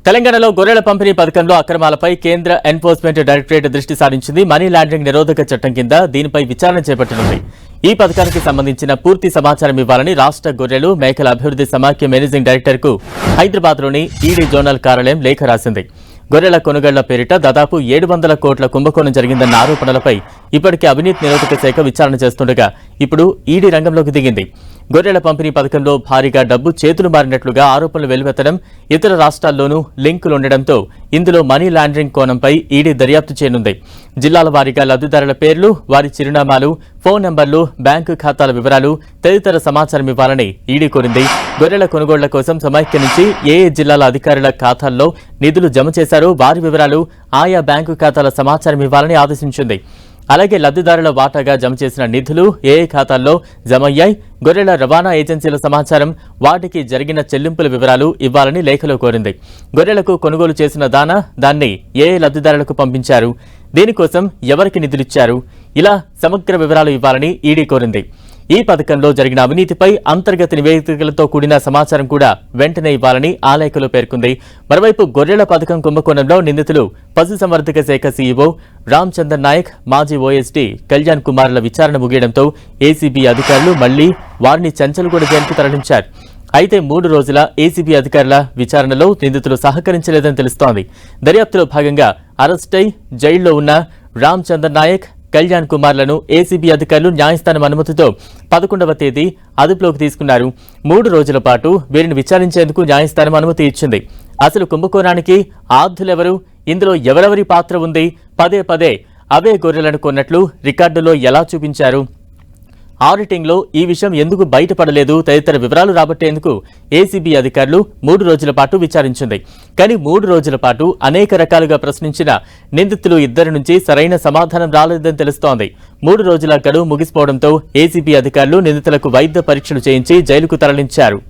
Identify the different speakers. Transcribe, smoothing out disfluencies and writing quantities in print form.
Speaker 1: తెలంగాణలో గొర్రెల పంపిణీ పథకంలో అక్రమాలపై కేంద్ర ఎన్ఫోర్స్మెంట్ డైరెక్టరేట్ దృష్టి సారించింది. మనీ లాండరింగ్ నిరోధక చట్టం కింద దీనిపై విచారణ చేపట్టనుంది. ఈ పథకానికి సంబంధించిన పూర్తి సమాచారం ఇవ్వాలని రాష్ట్ర గొర్రెలు మేకల అభివృద్ధి సమాఖ్య మేనేజింగ్ డైరెక్టర్కు హైదరాబాద్లోని ఈడీ జోనల్ కార్యాలయం లేఖ రాసింది. గొర్రెల కొనుగోళ్ల పేరిట దాదాపు 700 కోట్ల కుంభకోణం జరిగిందన్న ఆరోపణలపై ఇప్పటికే అవినీతి నిరోధక శాఖ విచారణ చేస్తుండగా ఇప్పుడు ఈడీ రంగంలోకి దిగింది. గొర్రెల పంపిణీ పథకంలో భారీగా డబ్బు చేతులు మారినట్లుగా ఆరోపణలు వెలువెత్తడం, ఇతర రాష్ట్రాల్లోనూ లింకులుండడంతో ఇందులో మనీ లాండరింగ్ కోణంపై ఈడీ దర్యాప్తు చేయనుంది. జిల్లాల వారీగా లబ్ధిదారుల పేర్లు, వారి చిరునామాలు, ఫోన్ నంబర్లు, బ్యాంకు ఖాతాల వివరాలు తదితర సమాచారం ఇవ్వాలని ఈడీ కోరింది. గొర్రెల కొనుగోళ్ల కోసం సమాఖ్య నుంచి ఏ జిల్లాల అధికారుల ఖాతాల్లో నిధులు జమ చేశారో వారి వివరాలు, ఆయా బ్యాంకు ఖాతాల సమాచారం ఇవ్వాలని ఆదేశించింది. అలాగే లబ్ధిదారుల వాటాగా జమ చేసిన నిధులు ఏ ఖాతాల్లో జమయ్యాయి, గొర్రెల రవాణా ఏజెన్సీల సమాచారం, వాటికి జరిగిన చెల్లింపుల వివరాలు ఇవ్వాలని లేఖలో కోరింది. గొర్రెలకు కొనుగోలు చేసిన దాన్ని ఏ లబ్ధిదారులకు పంపించారు, దీనికోసం ఎవరికి నిధులిచ్చారు, ఇలా సమగ్ర వివరాలు ఇవ్వాలని ఈడీ కోరింది. ఈ పథకంలో జరిగిన అవినీతిపై అంతర్గత నివేదికలతో కూడిన సమాచారం కూడా వెంటనే ఇవ్వాలని ఆ లేఖలో పేర్కొంది. మరోవైపు గొర్రెల పథకం కుంభకోణంలో నిందితులు పశుసంవర్ధక శాఖ సీఈఓ రామచందర్ నాయక్, మాజీ ఓఎస్డీ కళ్యాణ్ కుమార్ల విచారణ ముగియడంతో ఏసీబీ అధికారులు మళ్లీ వారిని చంచల్గూడ జైలుకు తరలించారు. అయితే 3 రోజుల ఏసీబీ అధికారుల విచారణలో నిందితులు సహకరించలేదని తెలుస్తోంది. దర్యాప్తులో భాగంగా అరెస్టై జైల్లో ఉన్న రామచందర్ నాయక్, కళ్యాణ్ కుమార్లను ఏసీబీ అధికారులు న్యాయస్థానం అనుమతితో 11వ తేదీ అదుపులోకి తీసుకున్నారు. 3 రోజుల పాటు వీరిని విచారించేందుకు న్యాయస్థానం అనుమతి ఇచ్చింది. అసలు కుంభకోణానికి ఆర్థులెవరు, ఇందులో ఎవరెవరి పాత్ర ఉంది, పదే అవే గొర్రెలను కొన్నట్లు రికార్డులో ఎలా చూపించారు, ఆడిటింగ్లో ఈ విషయం ఎందుకు బయటపడలేదు తదితర వివరాలు రాబట్టేందుకు ఏసీబీ అధికారులు 3 రోజుల పాటు విచారించింది. కానీ 3 రోజుల పాటు అనేక రకాలుగా ప్రశ్నించిన నిందితులు ఇద్దరి నుంచి సరైన సమాధానం రాలేదని తెలుస్తోంది. 3 రోజుల గడువు ముగిసిపోవడంతో ఏసీబీ అధికారులు నిందితులకు వైద్య పరీక్షలు చేయించి జైలుకు తరలించారు.